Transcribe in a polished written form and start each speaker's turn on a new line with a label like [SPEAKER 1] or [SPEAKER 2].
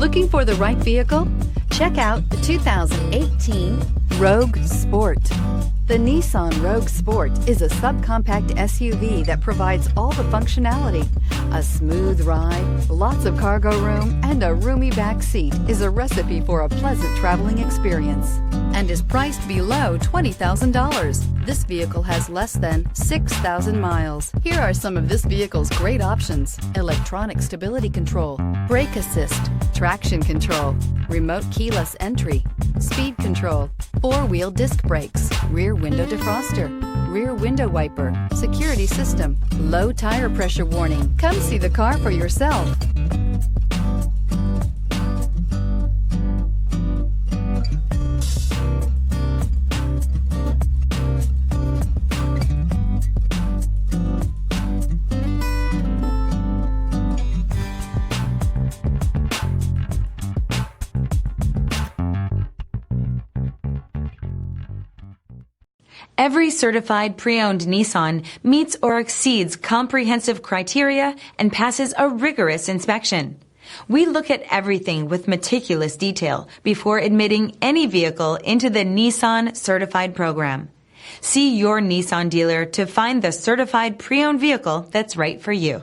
[SPEAKER 1] Looking for the right vehicle? Check out the 2018 Rogue Sport. The Nissan Rogue Sport is a subcompact SUV that provides all the functionality. A smooth ride, lots of cargo room, and a roomy back seat is a recipe for a pleasant traveling experience and is priced below $20,000. This vehicle has less than 6,000 miles. Here are some of this vehicle's great options: electronic stability control, brake assist, traction control, remote keyless entry, speed control, four-wheel disc brakes, rear window defroster, rear window wiper, security system, low tire pressure warning. Come see the car for yourself.
[SPEAKER 2] Every certified pre-owned Nissan meets or exceeds comprehensive criteria and passes a rigorous inspection. We look at everything with meticulous detail before admitting any vehicle into the Nissan Certified Program. See your Nissan dealer to find the certified pre-owned vehicle that's right for you.